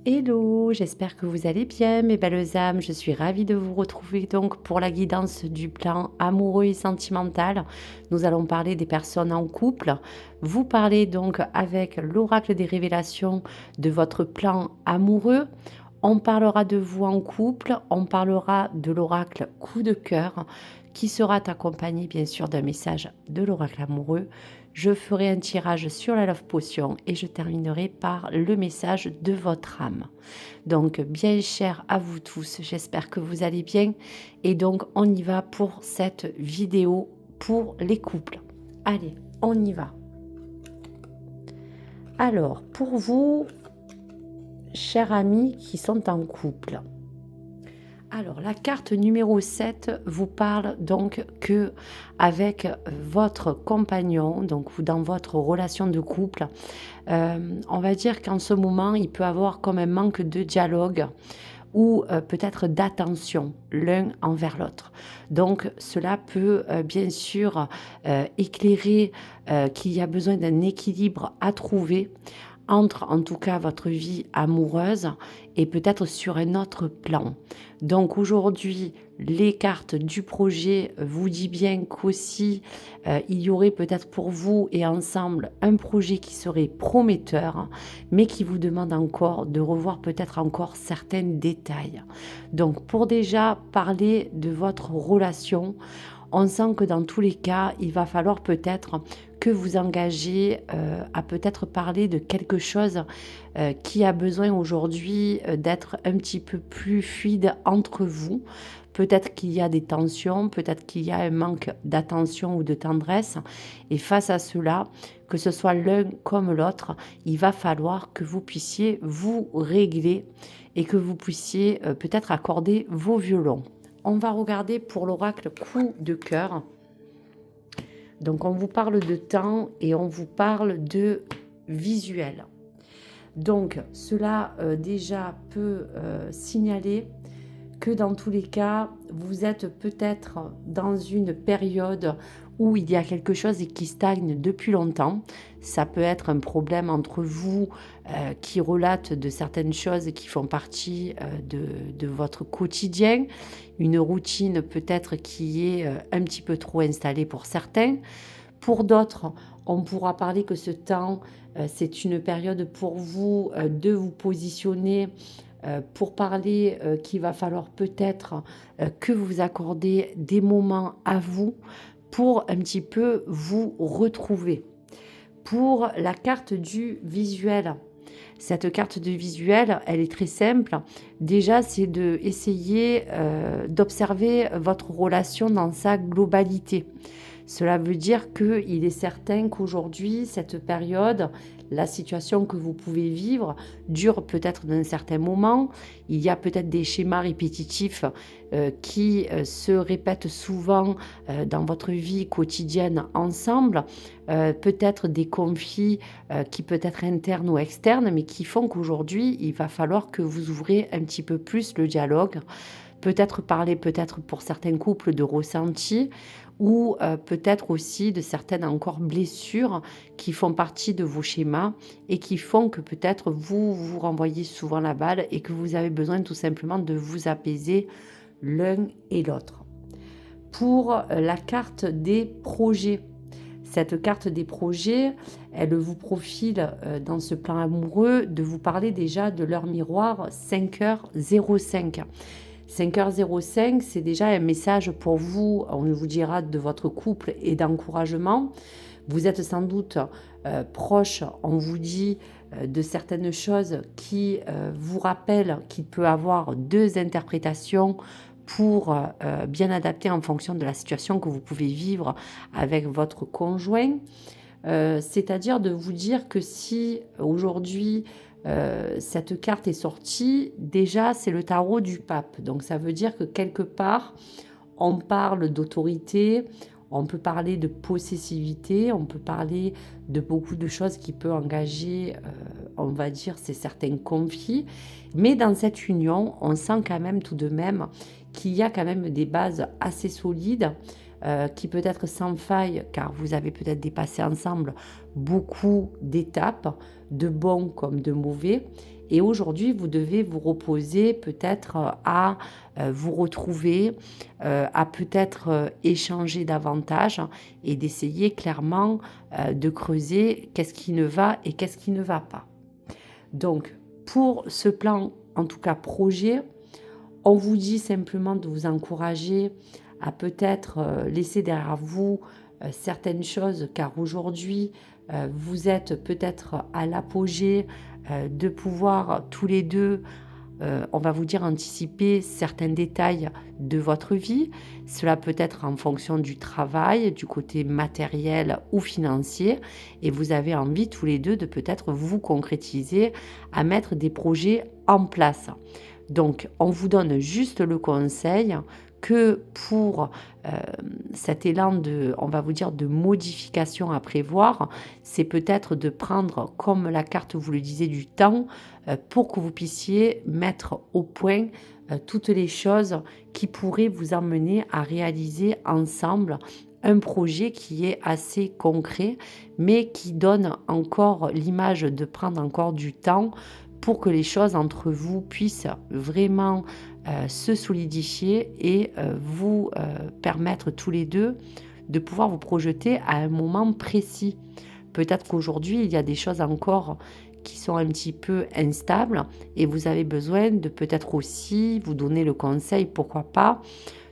Hello, j'espère que vous allez bien mes belles âmes. Je suis ravie de vous retrouver donc pour la guidance du plan amoureux et sentimental. Nous allons parler des personnes en couple. Vous parlez donc avec l'oracle des révélations de votre plan amoureux. On parlera de vous en couple, on parlera de l'oracle coup de cœur qui sera accompagné bien sûr d'un message de l'oracle amoureux. Je ferai un tirage sur la Love Potion et je terminerai par le message de votre âme. Donc bien cher à vous tous, j'espère que vous allez bien et donc on y va pour cette vidéo pour les couples. Allez, on y va. Alors, pour vous, chers amis qui sont en couple, alors, la carte numéro 7 vous parle donc que avec votre compagnon, donc ou dans votre relation de couple, on va dire qu'en ce moment, il peut avoir comme un manque de dialogue ou peut-être d'attention l'un envers l'autre. Donc, cela peut bien sûr éclairer qu'il y a besoin d'un équilibre à trouver entre en tout cas votre vie amoureuse et peut-être sur un autre plan. Donc aujourd'hui, les cartes du projet vous dit bien qu'aussi il y aurait peut-être pour vous et ensemble un projet qui serait prometteur, mais qui vous demande encore de revoir peut-être encore certains détails. Donc pour déjà parler de votre relation, on sent que dans tous les cas, il va falloir peut-être que vous engagez à peut-être parler de quelque chose qui a besoin aujourd'hui d'être un petit peu plus fluide entre vous. Peut-être qu'il y a des tensions, peut-être qu'il y a un manque d'attention ou de tendresse. Et face à cela, que ce soit l'un comme l'autre, il va falloir que vous puissiez vous régler et que vous puissiez peut-être accorder vos violons. On va regarder pour l'oracle coup de cœur. Donc, on vous parle de temps et on vous parle de visuel. Donc, cela déjà peut signaler que dans tous les cas, vous êtes peut-être dans une période où il y a quelque chose qui stagne depuis longtemps. Ça peut être un problème entre vous qui relate de certaines choses qui font partie de votre quotidien, une routine peut-être qui est un petit peu trop installée pour certains. Pour d'autres, on pourra parler que ce temps, c'est une période pour vous de vous positionner pour parler qu'il va falloir peut-être que vous accordez des moments à vous pour un petit peu vous retrouver. Pour la carte du visuel, cette carte de visuel, elle est très simple. Déjà, c'est d'essayer d'observer votre relation dans sa globalité. Cela veut dire qu'il est certain qu'aujourd'hui, cette période, la situation que vous pouvez vivre dure peut-être d'un certain moment. Il y a peut-être des schémas répétitifs qui se répètent souvent dans votre vie quotidienne ensemble. Peut-être des conflits qui peuvent être internes ou externes, mais qui font qu'aujourd'hui, il va falloir que vous ouvrez un petit peu plus le dialogue. Peut-être parler, peut-être pour certains couples, de ressenti ou peut-être aussi de certaines encore blessures qui font partie de vos schémas et qui font que peut-être vous renvoyez souvent la balle et que vous avez besoin tout simplement de vous apaiser l'un et l'autre. Pour la carte des projets, cette carte des projets, elle vous profile dans ce plan amoureux de vous parler déjà de leur miroir 5h05. 5h05, c'est déjà un message pour vous, on vous dira de votre couple et d'encouragement. Vous êtes sans doute proche, on vous dit de certaines choses qui vous rappellent qu'il peut avoir deux interprétations pour bien adapter en fonction de la situation que vous pouvez vivre avec votre conjoint. C'est-à-dire de vous dire que si aujourd'hui cette carte est sortie, déjà c'est le tarot du pape. Donc ça veut dire que quelque part, on parle d'autorité, on peut parler de possessivité, on peut parler de beaucoup de choses qui peuvent engager, on va dire, c'est certains conflits. Mais dans cette union, on sent quand même tout de même qu'il y a quand même des bases assez solides qui peut être sans faille, car vous avez peut-être dépassé ensemble beaucoup d'étapes, de bons comme de mauvais, Et aujourd'hui, vous devez vous reposer peut-être à vous retrouver, à peut-être échanger davantage et d'essayer clairement de creuser qu'est-ce qui ne va et qu'est-ce qui ne va pas. Donc, pour ce plan, en tout cas projet, on vous dit simplement de vous encourager à peut-être laisser derrière vous certaines choses, car aujourd'hui, vous êtes peut-être à l'apogée de pouvoir tous les deux, on va vous dire, anticiper certains détails de votre vie. Cela peut être en fonction du travail, du côté matériel ou financier, et vous avez envie tous les deux de peut-être vous concrétiser à mettre des projets en place. Donc, on vous donne juste le conseil que pour cet élan de, on va vous dire, de modification à prévoir, c'est peut-être de prendre, comme la carte vous le disait, du temps pour que vous puissiez mettre au point toutes les choses qui pourraient vous emmener à réaliser ensemble un projet qui est assez concret, mais qui donne encore l'image de prendre encore du temps pour que les choses entre vous puissent vraiment se solidifier et vous permettre tous les deux de pouvoir vous projeter à un moment précis. Peut-être qu'aujourd'hui, il y a des choses encore qui sont un petit peu instables et vous avez besoin de peut-être aussi vous donner le conseil, pourquoi pas,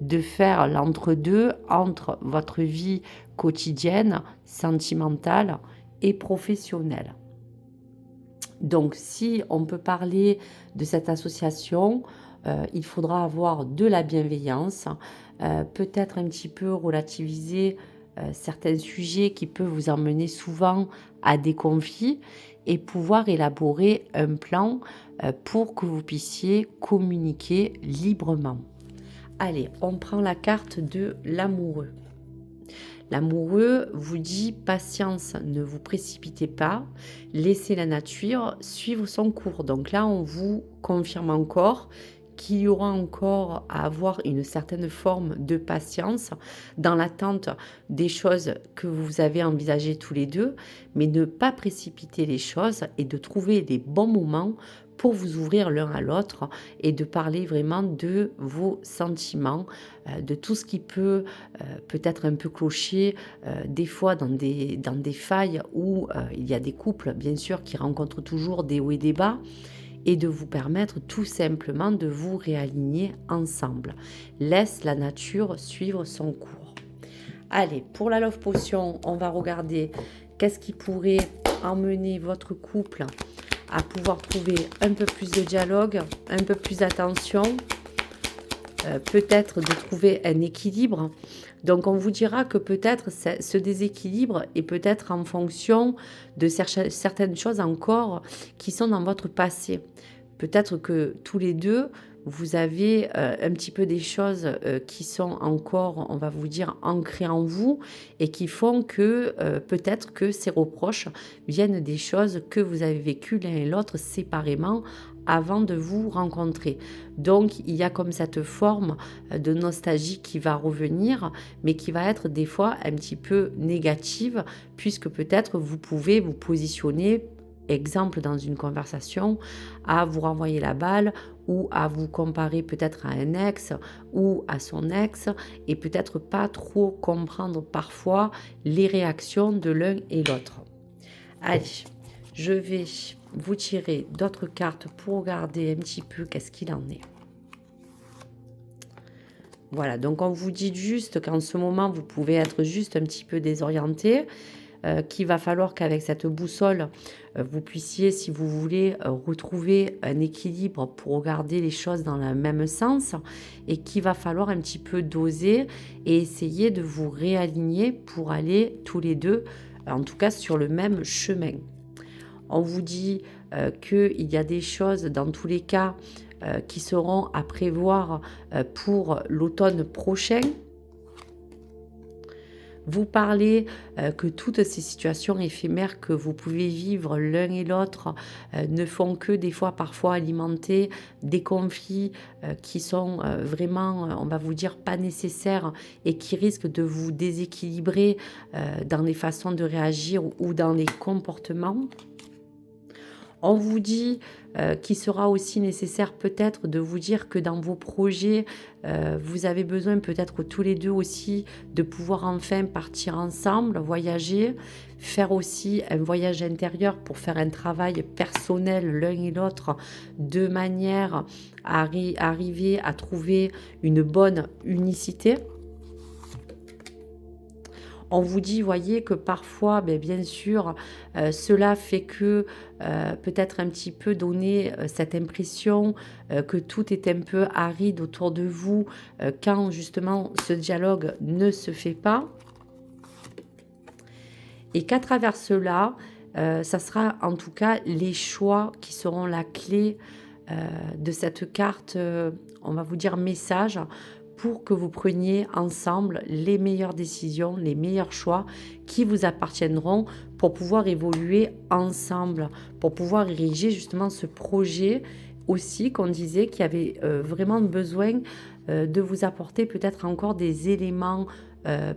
de faire l'entre-deux entre votre vie quotidienne, sentimentale et professionnelle. Donc, si on peut parler de cette association, il faudra avoir de la bienveillance, peut-être un petit peu relativiser certains sujets qui peuvent vous emmener souvent à des conflits et pouvoir élaborer un plan pour que vous puissiez communiquer librement. Allez, on prend la carte de l'amoureux. L'amoureux vous dit patience, ne vous précipitez pas, laissez la nature suivre son cours. Donc là, on vous confirme encore qu'il y aura encore à avoir une certaine forme de patience dans l'attente des choses que vous avez envisagées tous les deux, mais ne pas précipiter les choses et de trouver les bons moments pour vous ouvrir l'un à l'autre et de parler vraiment de vos sentiments, de tout ce qui peut peut-être un peu clocher des fois dans des failles où il y a des couples, bien sûr, qui rencontrent toujours des hauts et des bas, et de vous permettre tout simplement de vous réaligner ensemble. Laisse la nature suivre son cours. Allez, pour la Love Potion, on va regarder qu'est-ce qui pourrait emmener votre couple à pouvoir trouver un peu plus de dialogue, un peu plus d'attention, peut-être de trouver un équilibre. Donc on vous dira que peut-être ce déséquilibre est peut-être en fonction de certaines choses encore qui sont dans votre passé. Peut-être que tous les deux, vous avez un petit peu des choses qui sont encore, on va vous dire, ancrées en vous et qui font que peut-être que ces reproches viennent des choses que vous avez vécues l'un et l'autre séparément avant de vous rencontrer. Donc, il y a comme cette forme de nostalgie qui va revenir, mais qui va être des fois un petit peu négative, puisque peut-être vous pouvez vous positionner, exemple dans une conversation, à vous renvoyer la balle ou à vous comparer peut-être à un ex ou à son ex et peut-être pas trop comprendre parfois les réactions de l'un et l'autre. Allez, je vais vous tirer d'autres cartes pour regarder un petit peu qu'est-ce qu'il en est. Voilà, donc on vous dit juste qu'en ce moment, vous pouvez être juste un petit peu désorienté, qu'il va falloir qu'avec cette boussole, vous puissiez, si vous voulez, retrouver un équilibre pour regarder les choses dans le même sens et qu'il va falloir un petit peu doser et essayer de vous réaligner pour aller tous les deux, en tout cas sur le même chemin. On vous dit qu'il y a des choses, dans tous les cas, qui seront à prévoir pour l'automne prochain. Vous parlez que toutes ces situations éphémères que vous pouvez vivre l'un et l'autre ne font que des fois parfois alimenter des conflits qui sont vraiment, on va vous dire, pas nécessaires et qui risquent de vous déséquilibrer dans les façons de réagir ou dans les comportements. On vous dit qu'il sera aussi nécessaire peut-être de vous dire que dans vos projets, vous avez besoin peut-être tous les deux aussi de pouvoir enfin partir ensemble, voyager, faire aussi un voyage intérieur pour faire un travail personnel l'un et l'autre de manière à arriver à trouver une bonne unicité. On vous dit, voyez, que parfois, bien sûr, cela fait que peut-être un petit peu donner cette impression que tout est un peu aride autour de vous quand justement ce dialogue ne se fait pas. Et qu'à travers cela, ça sera en tout cas les choix qui seront la clé de cette carte, on va vous dire message, pour que vous preniez ensemble les meilleures décisions, les meilleurs choix qui vous appartiendront pour pouvoir évoluer ensemble, pour pouvoir ériger justement ce projet aussi qu'on disait qui avait vraiment besoin de vous apporter peut-être encore des éléments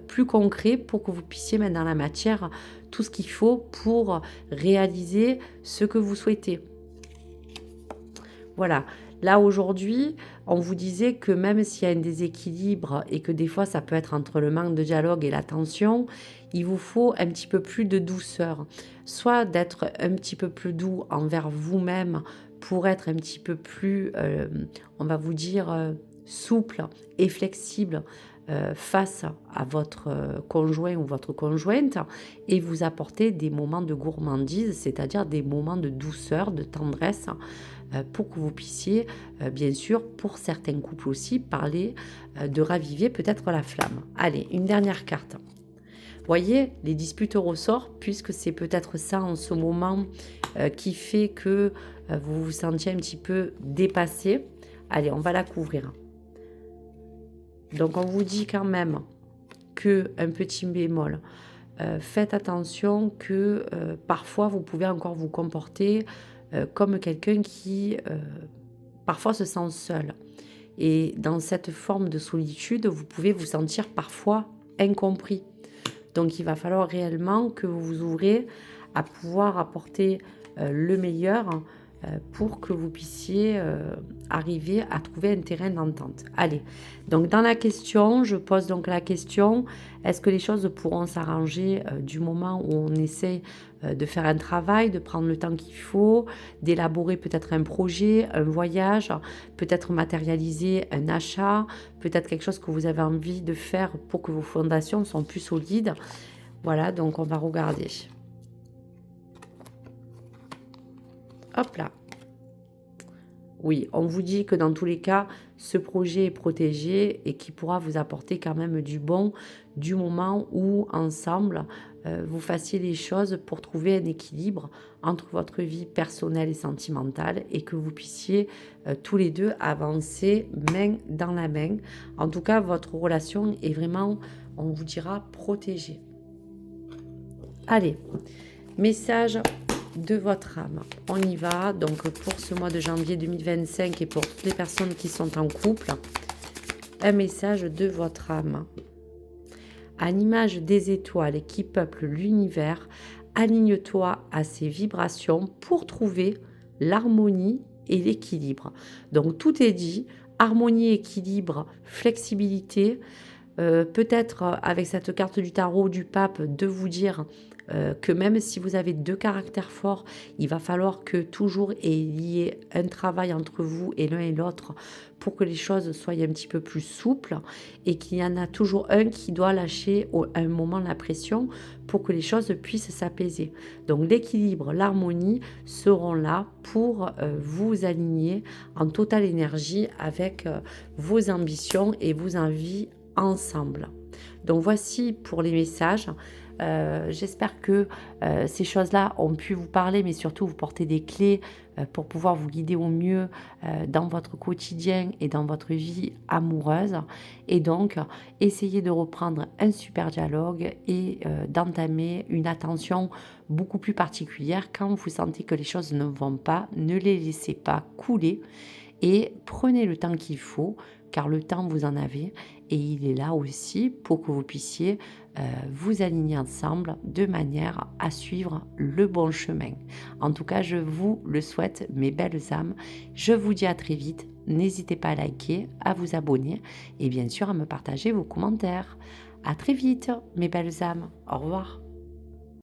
plus concrets pour que vous puissiez mettre dans la matière tout ce qu'il faut pour réaliser ce que vous souhaitez. Voilà. Là, aujourd'hui, on vous disait que même s'il y a un déséquilibre et que des fois, ça peut être entre le manque de dialogue et la tension, il vous faut un petit peu plus de douceur. Soit d'être un petit peu plus doux envers vous-même pour être un petit peu plus, on va vous dire, souple et flexible face à votre conjoint ou votre conjointe et vous apporter des moments de gourmandise, c'est-à-dire des moments de douceur, de tendresse, pour que vous puissiez, bien sûr, pour certains couples aussi, parler de raviver peut-être la flamme. Allez, une dernière carte. Voyez, les disputes au ressort, puisque c'est peut-être ça en ce moment qui fait que vous vous sentiez un petit peu dépassé. Allez, on va la couvrir. Donc, on vous dit quand même que, un petit bémol, faites attention que parfois vous pouvez encore vous comporter comme quelqu'un qui parfois se sent seul. Et dans cette forme de solitude, vous pouvez vous sentir parfois incompris. Donc il va falloir réellement que vous vous ouvrez à pouvoir apporter le meilleur pour que vous puissiez arriver à trouver un terrain d'entente. Allez, donc dans la question, je pose donc la question, est-ce que les choses pourront s'arranger du moment où on essaie de faire un travail, de prendre le temps qu'il faut, d'élaborer peut-être un projet, un voyage, peut-être matérialiser un achat, peut-être quelque chose que vous avez envie de faire pour que vos fondations soient plus solides. Voilà, donc on va regarder. Hop là. Oui, on vous dit que dans tous les cas, ce projet est protégé et qui pourra vous apporter quand même du bon du moment où, ensemble, vous fassiez les choses pour trouver un équilibre entre votre vie personnelle et sentimentale et que vous puissiez tous les deux avancer main dans la main. En tout cas, votre relation est vraiment, on vous dira, protégée. Allez, message de votre âme. On y va. Donc pour ce mois de janvier 2025 et pour toutes les personnes qui sont en couple, un message de votre âme. À l'image des étoiles qui peuplent l'univers, aligne-toi à ces vibrations pour trouver l'harmonie et l'équilibre. Donc tout est dit, harmonie, équilibre, flexibilité. Peut-être avec cette carte du tarot du pape de vous dire que même si vous avez deux caractères forts, il va falloir que toujours il y ait un travail entre vous et l'un et l'autre pour que les choses soient un petit peu plus souples et qu'il y en a toujours un qui doit lâcher à un moment la pression pour que les choses puissent s'apaiser. Donc l'équilibre, l'harmonie seront là pour vous aligner en totale énergie avec vos ambitions et vos envies ensemble. Donc voici pour les messages. J'espère que ces choses-là ont pu vous parler, mais surtout vous porter des clés pour pouvoir vous guider au mieux dans votre quotidien et dans votre vie amoureuse. Et donc, essayez de reprendre un super dialogue et d'entamer une attention beaucoup plus particulière. Quand vous sentez que les choses ne vont pas, ne les laissez pas couler et prenez le temps qu'il faut, car le temps, vous en avez et il est là aussi pour que vous puissiez vous aligner ensemble de manière à suivre le bon chemin. En tout cas, je vous le souhaite, mes belles âmes. Je vous dis à très vite. N'hésitez pas à liker, à vous abonner et bien sûr à me partager vos commentaires. À très vite, mes belles âmes. Au revoir.